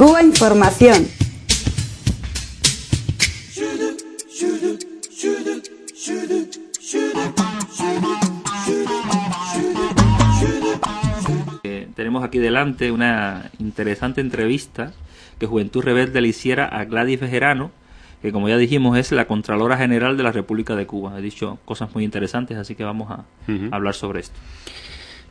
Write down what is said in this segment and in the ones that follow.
Cuba Información. Tenemos aquí delante una interesante entrevista que Juventud Rebelde le hiciera a Gladys Bejarano, que como ya dijimos es la Contralora General de la República de Cuba. Ha dicho cosas muy interesantes, así que vamos a hablar sobre esto.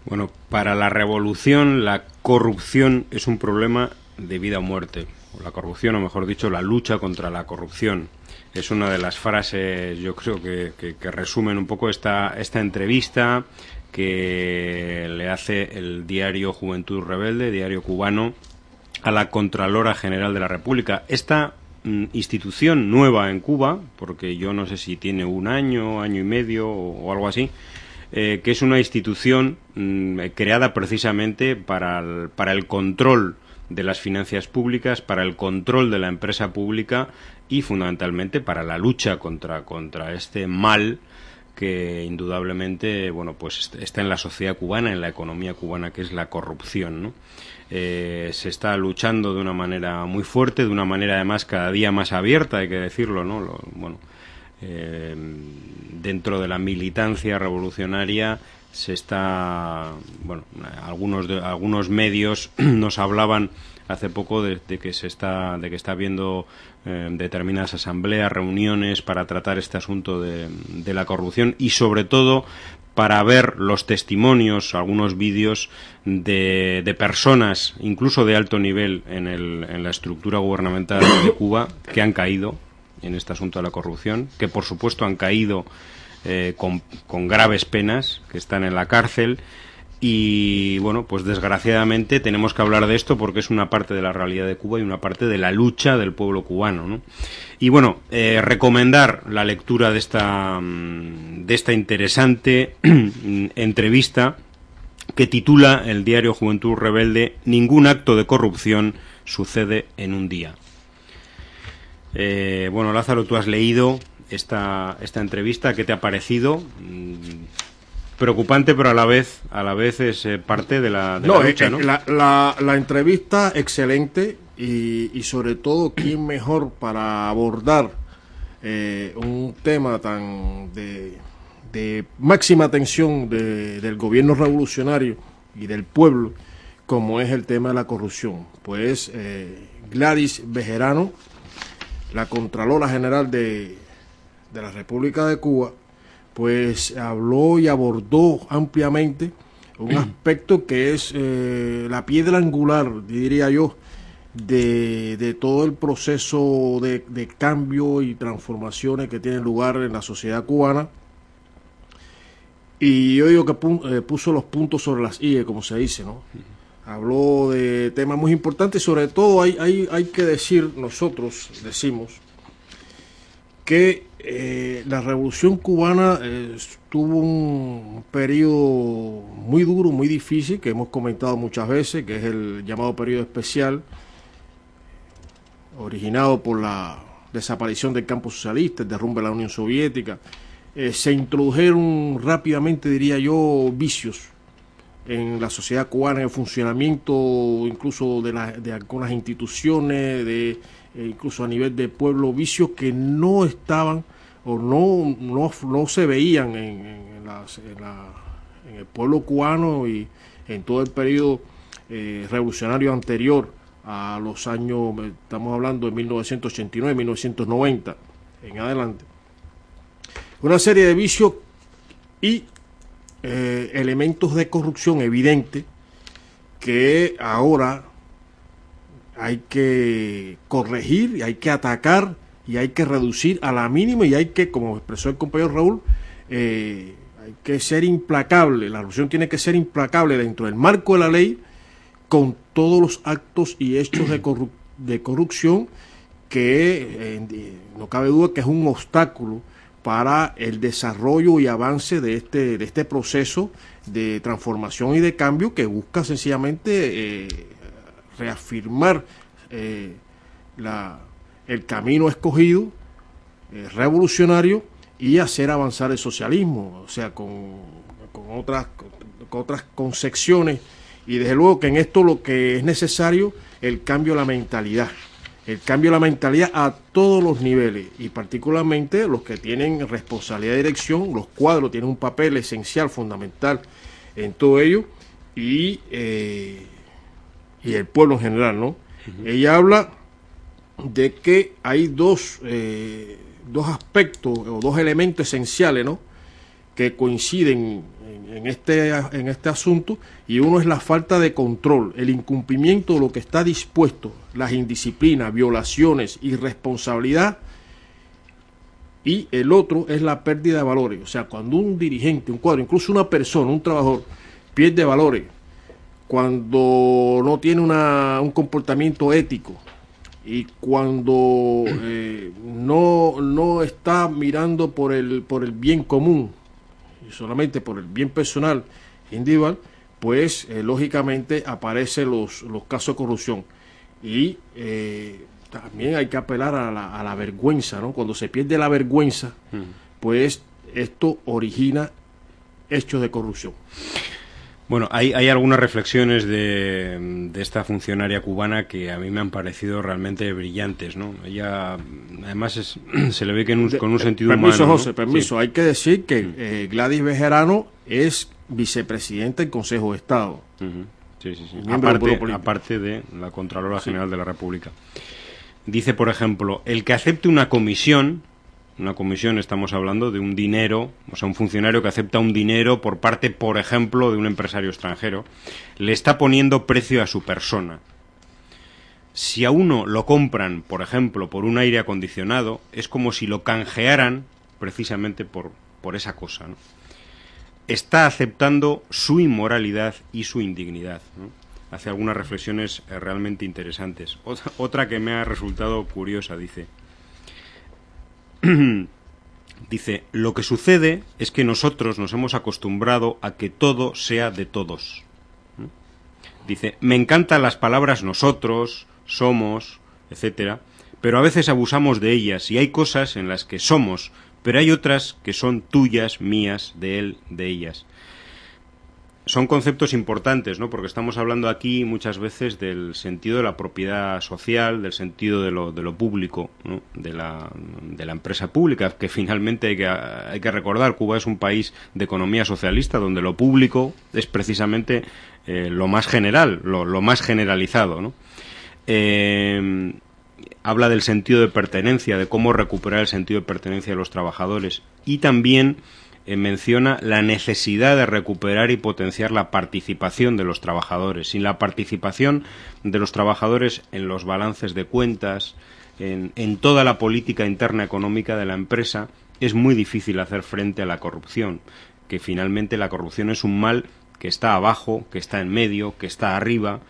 Bueno, para la revolución la corrupción es un problema de vida o muerte. O la corrupción, o mejor dicho, la lucha contra la corrupción. Es una de las frases, yo creo que resumen un poco esta entrevista que le hace el diario Juventud Rebelde, diario cubano, a la Contralora General de la República. Esta institución nueva en Cuba, porque yo no sé si tiene un año, año y medio o algo así, que es una institución creada precisamente para el control de las finanzas públicas, para el control de la empresa pública y fundamentalmente para la lucha contra este mal que indudablemente pues está en la sociedad cubana, en la economía cubana, que es la corrupción, ¿no? Se está luchando de una manera muy fuerte, de una manera además cada día más abierta, hay que decirlo, ¿no? Dentro de la militancia revolucionaria se está, algunos medios nos hablaban hace poco de que está habiendo determinadas asambleas, reuniones para tratar este asunto de la corrupción y sobre todo para ver los testimonios, algunos vídeos de personas, incluso de alto nivel en la estructura gubernamental de Cuba, que han caído en este asunto de la corrupción, que por supuesto han caído con graves penas, que están en la cárcel. Y pues desgraciadamente tenemos que hablar de esto porque es una parte de la realidad de Cuba y una parte de la lucha del pueblo cubano, ¿no? Y recomendar la lectura de esta interesante entrevista que titula el diario Juventud Rebelde "Ningún acto de corrupción sucede en un día". Lázaro, tú has leído esta entrevista, ¿qué te ha parecido? Preocupante, pero a la vez es parte de la lucha, ¿no? La entrevista excelente y sobre todo quién mejor para abordar un tema tan de máxima atención del gobierno revolucionario y del pueblo como es el tema de la corrupción. Pues Gladys Bejarano, la Contralora General de la República de Cuba, pues habló y abordó ampliamente un aspecto que es la piedra angular, diría yo, de todo el proceso de cambio y transformaciones que tienen lugar en la sociedad cubana. Y yo digo que puso los puntos sobre las IE, como se dice, ¿no? Habló de temas muy importantes, sobre todo hay que decir, nosotros decimos, que la revolución cubana tuvo un periodo muy duro, muy difícil, que hemos comentado muchas veces, que es el llamado periodo especial, originado por la desaparición del campo socialista, el derrumbe de la Unión Soviética. Se introdujeron rápidamente, diría yo, vicios en la sociedad cubana, en el funcionamiento incluso de algunas instituciones, incluso a nivel de pueblo, vicios que no estaban o no se veían en el pueblo cubano y en todo el periodo revolucionario anterior a los años, estamos hablando de 1989, 1990 en adelante. Una serie de vicios y elementos de corrupción evidente que ahora hay que corregir y hay que atacar y hay que reducir a la mínima y hay que, como expresó el compañero Raúl, hay que ser implacable. La revolución tiene que ser implacable dentro del marco de la ley con todos los actos y hechos de corrupción que no cabe duda que es un obstáculo para el desarrollo y avance de este proceso de transformación y de cambio que busca sencillamente reafirmar el camino escogido, revolucionario, y hacer avanzar el socialismo, o sea, con otras concepciones. Y desde luego que en esto lo que es necesario el cambio de la mentalidad. El cambio de la mentalidad a todos los niveles y particularmente los que tienen responsabilidad de dirección. Los cuadros tienen un papel esencial, fundamental en todo ello y el pueblo en general, ¿no? Ella habla de que hay dos aspectos o dos elementos esenciales, ¿no?, que coinciden en este asunto, y uno es la falta de control, el incumplimiento de lo que está dispuesto, las indisciplinas, violaciones, irresponsabilidad, y el otro es la pérdida de valores. O sea, cuando un dirigente, un cuadro, incluso una persona, un trabajador, pierde valores, cuando no tiene un comportamiento ético y cuando no está mirando por el bien común, solamente por el bien personal individual, pues lógicamente aparecen los casos de corrupción. Y también hay que apelar a la vergüenza, ¿no? Cuando se pierde la vergüenza, pues esto origina hechos de corrupción. Bueno, hay algunas reflexiones de esta funcionaria cubana que a mí me han parecido realmente brillantes, ¿no? Ella, además, se le ve que con un sentido permiso, humano, ¿no? José, permiso. Sí. Hay que decir que Gladys Bejarano es vicepresidenta del Consejo de Estado. Sí. Aparte de la Contralora General de la República. Dice, por ejemplo, el que acepte una comisión, estamos hablando de un dinero, o sea, un funcionario que acepta un dinero por parte, por ejemplo, de un empresario extranjero, le está poniendo precio a su persona. Si a uno lo compran, por ejemplo, por un aire acondicionado, es como si lo canjearan precisamente por esa cosa, ¿no? Está aceptando su inmoralidad y su indignidad, ¿no? Hace algunas reflexiones realmente interesantes. Otra que me ha resultado curiosa, dice... Dice, lo que sucede es que nosotros nos hemos acostumbrado a que todo sea de todos. Dice, me encantan las palabras nosotros, somos, etcétera, pero a veces abusamos de ellas y hay cosas en las que somos, pero hay otras que son tuyas, mías, de él, de ellas. Son conceptos importantes, ¿no? Porque estamos hablando aquí muchas veces del sentido de la propiedad social, del sentido de lo público, ¿no? de la empresa pública, que finalmente hay que recordar, Cuba es un país de economía socialista donde lo público es precisamente lo más general, lo más generalizado, ¿no? Habla del sentido de pertenencia, de cómo recuperar el sentido de pertenencia de los trabajadores, y también menciona la necesidad de recuperar y potenciar la participación de los trabajadores. Sin la participación de los trabajadores en los balances de cuentas, en toda la política interna económica de la empresa, es muy difícil hacer frente a la corrupción, que finalmente la corrupción es un mal que está abajo, que está en medio, que está arriba.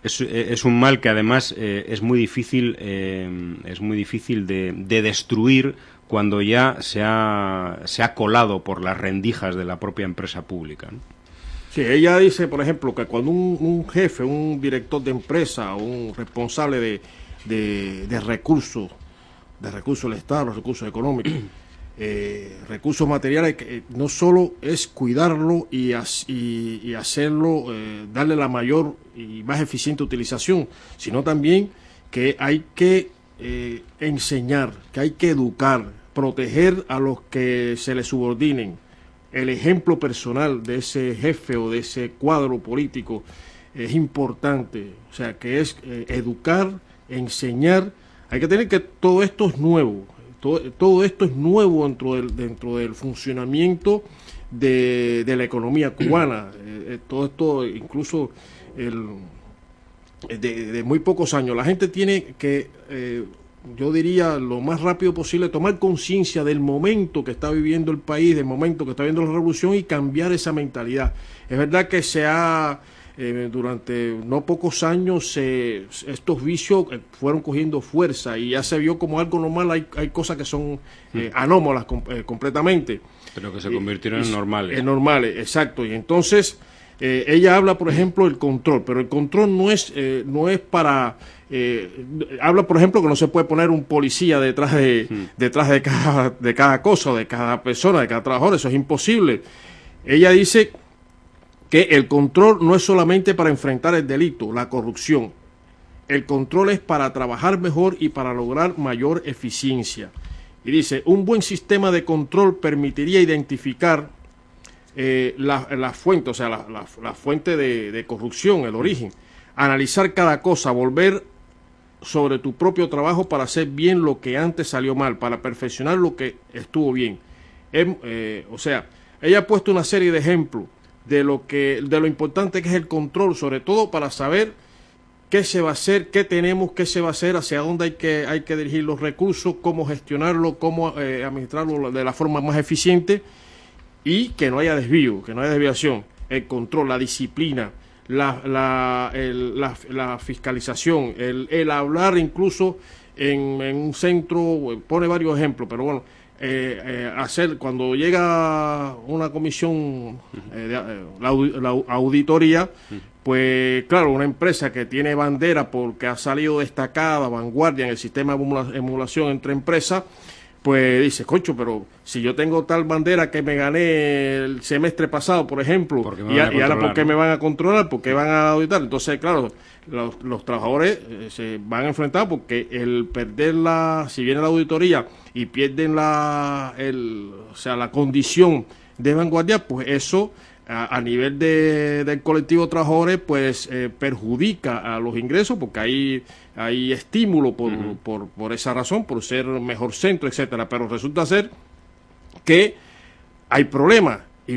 Es un mal que además es muy difícil de destruir cuando ya se ha colado por las rendijas de la propia empresa pública, ¿no? Sí, ella dice, por ejemplo, que cuando un jefe, un director de empresa, un responsable de recursos del Estado, los recursos económicos, recursos materiales, que no solo es cuidarlo y hacerlo, darle la mayor y más eficiente utilización, sino también que hay que enseñar, que hay que educar, proteger a los que se les subordinen. El ejemplo personal de ese jefe o de ese cuadro político es importante, o sea, que es educar, enseñar. Hay que tener que todo esto es nuevo, todo esto es nuevo dentro del funcionamiento de la economía cubana. Todo esto, incluso de muy pocos años. La gente tiene que, yo diría, lo más rápido posible, tomar conciencia del momento que está viviendo el país, del momento que está viviendo la revolución, y cambiar esa mentalidad. Es verdad que durante no pocos años estos vicios fueron cogiendo fuerza y ya se vio como algo normal. Hay cosas que son anómalas completamente. Pero que se convirtieron en normales. En normales, exacto. Y entonces ella habla, por ejemplo, del control, pero el control no es para... habla, por ejemplo, que no se puede poner un policía detrás de cada cosa, de cada persona, de cada trabajador. Eso es imposible. Ella dice que el control no es solamente para enfrentar el delito, la corrupción. el control es para trabajar mejor y para lograr mayor eficiencia. Y dice, un buen sistema de control permitiría identificar la fuente, o sea, la fuente de corrupción, el origen, analizar cada cosa, volver sobre tu propio trabajo para hacer bien lo que antes salió mal, para perfeccionar lo que estuvo bien. O sea, ella ha puesto una serie de ejemplos de lo importante que es el control, sobre todo para saber qué se va a hacer, qué tenemos, qué se va a hacer, hacia dónde hay que dirigir los recursos, cómo gestionarlo, cómo administrarlo de la forma más eficiente y que no haya desvío, que no haya desviación. El control, la disciplina, la fiscalización, el hablar incluso en un centro, pone varios ejemplos, pero bueno, hacer cuando llega una comisión la auditoría, pues claro, una empresa que tiene bandera porque ha salido destacada, vanguardia en el sistema de emulación entre empresas, pues dice, concho, pero si yo tengo tal bandera que me gané el semestre pasado, por ejemplo, y ahora ¿por qué me van a controlar? ¿Por qué van a auditar? Entonces, claro, los trabajadores se van a enfrentar porque el perder si viene la auditoría y pierden la condición de vanguardia, pues eso a nivel del colectivo de trabajadores pues perjudica a los ingresos porque hay estímulo por esa razón, por ser mejor centro, etcétera, pero resulta ser que hay problemas y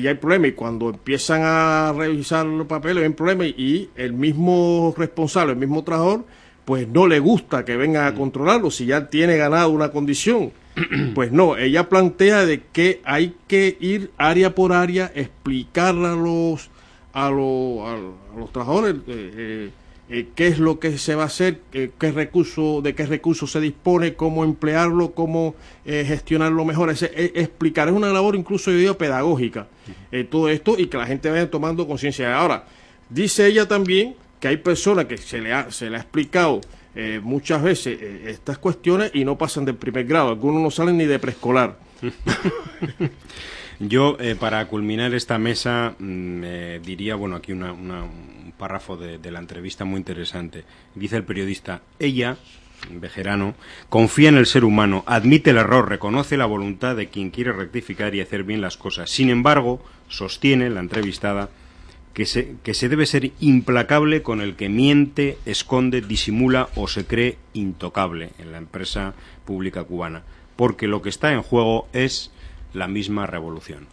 hay problemas, y cuando empiezan a revisar los papeles hay un problema y el mismo responsable, el mismo trabajador, pues no le gusta que vengan a controlarlo si ya tiene ganado una condición. Pues no, ella plantea de que hay que ir área por área, explicarle a los trabajadores qué es lo que se va a hacer, de qué recursos se dispone, cómo emplearlo, cómo gestionarlo mejor. Explicar es una labor incluso yo digo pedagógica, todo esto, y que la gente vaya tomando conciencia. Ahora, dice ella también que hay personas que se le ha explicado muchas veces estas cuestiones y no pasan del primer grado, algunos no salen ni de preescolar. Yo, para culminar esta mesa, diría, bueno, aquí un párrafo de la entrevista muy interesante. Dice el periodista, ella, Bejarano, confía en el ser humano, admite el error, reconoce la voluntad de quien quiere rectificar y hacer bien las cosas. Sin embargo, sostiene la entrevistada que se debe ser implacable con el que miente, esconde, disimula o se cree intocable en la empresa pública cubana, porque lo que está en juego es la misma revolución.